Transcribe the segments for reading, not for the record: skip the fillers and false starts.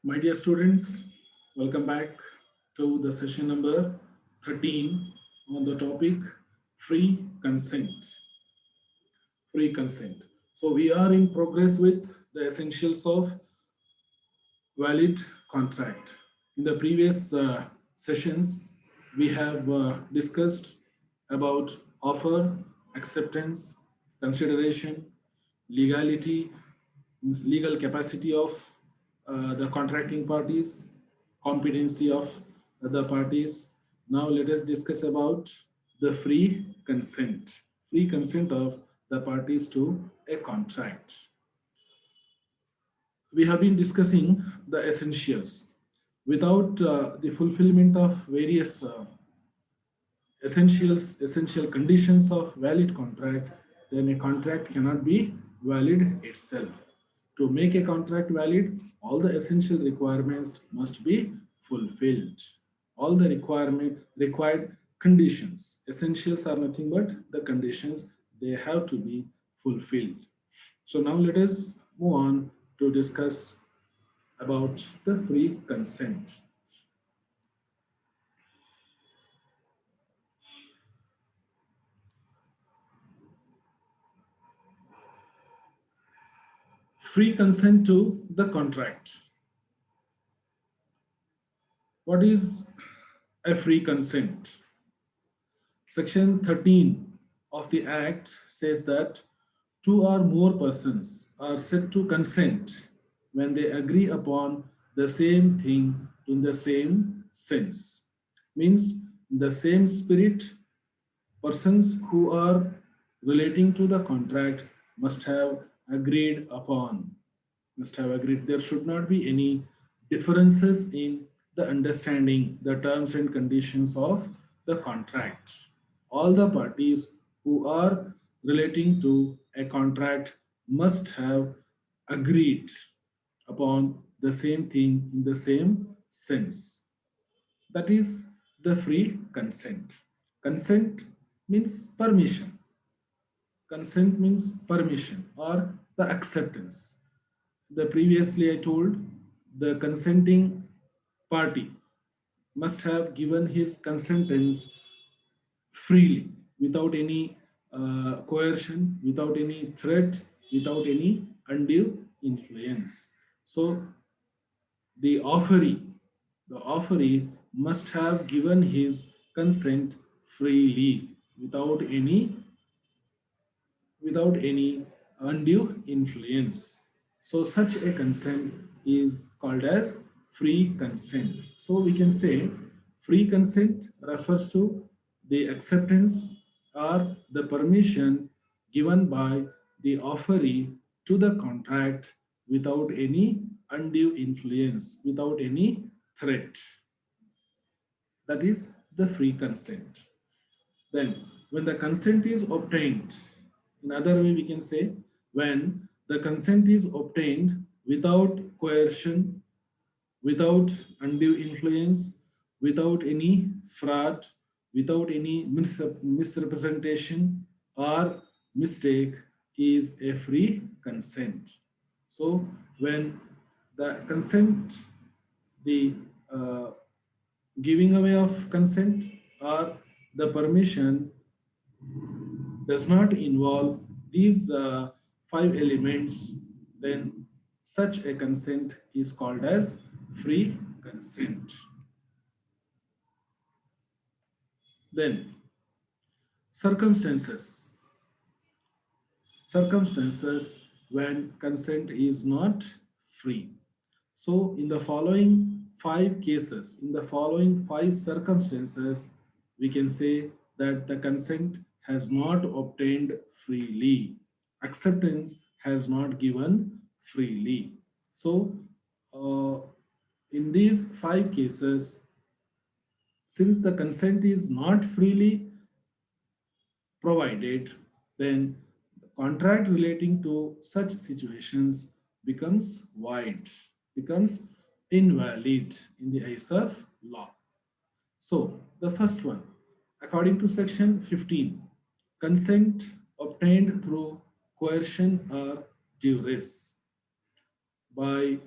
My dear students, welcome back to the session number 13 on the topic free consent. Free consent. So we are in progress with the essentials of valid contract. In the previous sessions, we have discussed about offer, acceptance, consideration, legality, means legal capacity of the contracting parties, competency of the parties. Now let us discuss about the free consent of the parties to a contract. We have been discussing the essentials. Without the fulfillment of various essential conditions of valid contract, then a contract cannot be valid itself. To make a contract valid, all the essential requirements must be fulfilled. All the required conditions. Essentials are nothing but the conditions, they have to be fulfilled. So now let us move on to discuss about the free consent. Free consent to the contract. What is a free consent? Section 13 of the Act says that two or more persons are said to consent when they agree upon the same thing in the same sense. Means in the same spirit, persons who are relating to the contract must have agreed upon, must have agreed. There should not be any differences in the understanding, the terms and conditions of the contract. All the parties who are relating to a contract must have agreed upon the same thing in the same sense. That is the free consent. Consent means permission. Consent means permission or the acceptance. The previously I told, the consenting party must have given his consentence freely, without any coercion, without any threat, without any undue influence. So the offeree must have given his consent freely, without any undue influence. So such a consent is called as free consent. So we can say free consent refers to the acceptance or the permission given by the offeree to the contract without any undue influence, without any threat. That is the free consent. Then, when the consent is obtained, in other way we can say, when the consent is obtained without coercion, without undue influence, without any fraud, without any misrepresentation or mistake, is a free consent. So, when the consent, the uh, giving away of consent or the permission does not involve these five elements, then such a consent is called as free consent. Then circumstances. Circumstances when consent is not free. So in the following five cases, in the following five circumstances, we can say that the consent has not obtained freely. Acceptance has not given freely. So uh, in these five cases, since the consent is not freely provided, then the contract relating to such situations becomes void, becomes invalid in the eyes of law. So, the first one, according to section 15, consent obtained through coercion or duress by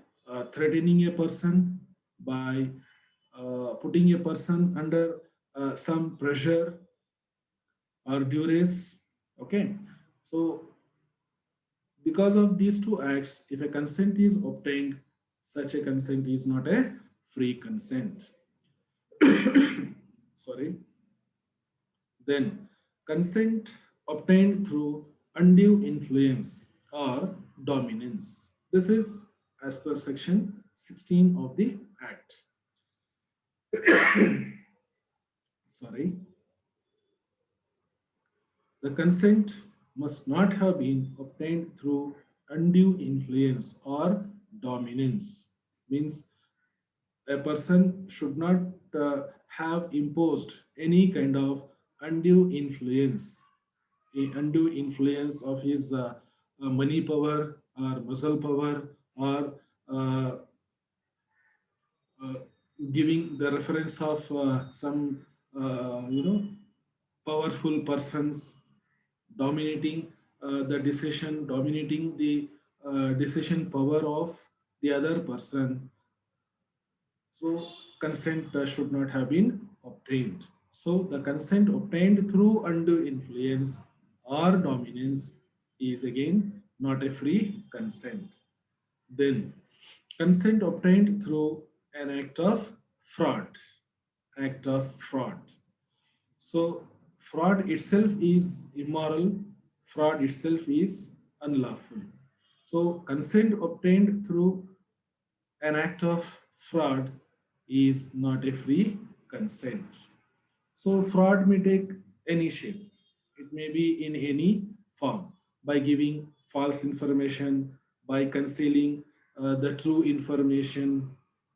threatening a person, by putting a person under some pressure or duress. Okay, so because of these two acts, if a consent is obtained, such a consent is not a free consent. Sorry. Then consent obtained through undue influence or dominance. This is as per section 16 of the Act. Sorry. The consent must not have been obtained through undue influence or dominance. Means a person should not have imposed any kind of undue influence, undue influence of his money power or muscle power, or uh, uh, giving the reference of some powerful persons dominating the decision, dominating the decision power of the other person. So consent should not have been obtained. So the consent obtained through undue influence or dominance is again not a free consent. Then consent obtained through an act of fraud. Act of fraud. So fraud itself is immoral, fraud itself is unlawful. So consent obtained through an act of fraud is not a free consent. So fraud may take any shape. It may be in any form, by giving false information, by concealing the true information,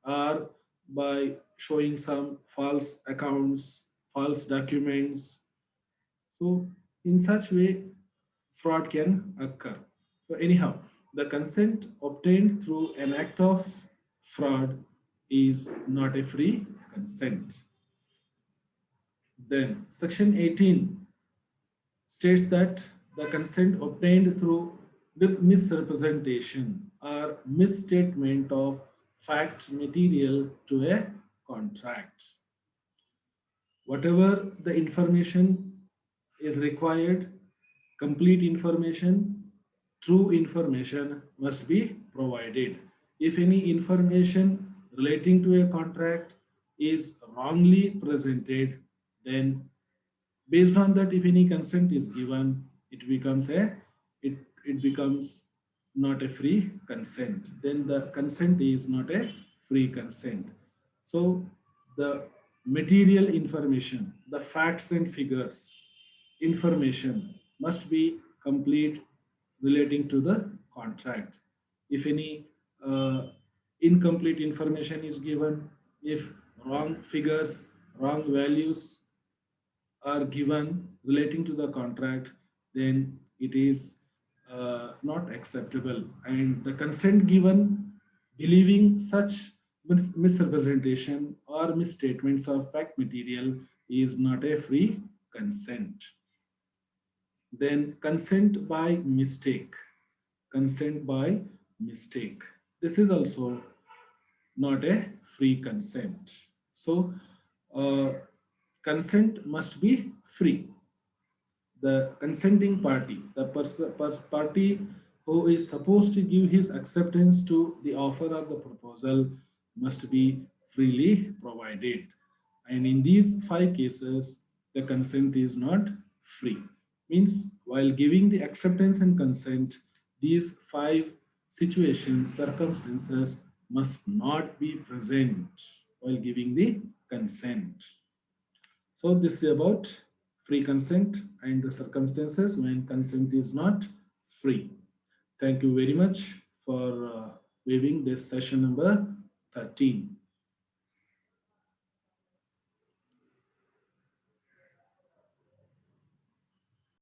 or by showing some false accounts, false documents. So in such way, fraud can occur. So anyhow, the consent obtained through an act of fraud is not a free consent. Then section 18 states that the consent obtained through misrepresentation or misstatement of fact material to a contract. Whatever the information is required, complete information, true information must be provided. If any information relating to a contract is wrongly presented, then based on that, if any consent is given, it, it becomes not a free consent. Then the consent is not a free consent. So the material information, the facts and figures information must be complete relating to the contract. If any incomplete information is given, if wrong figures, wrong values are given relating to the contract, then it is not acceptable. And the consent given believing such misrepresentation or misstatements of fact material is not a free consent. Then consent by mistake. Consent by mistake. This is also not a free consent. So, consent must be free. The consenting party, the party who is supposed to give his acceptance to the offer or the proposal, must be freely provided. And in these five cases, the consent is not free. Means while giving the acceptance and consent, these five situations, circumstances must not be present while giving the consent. So this is about free consent and the circumstances when consent is not free. Thank you very much for viewing this session number 13.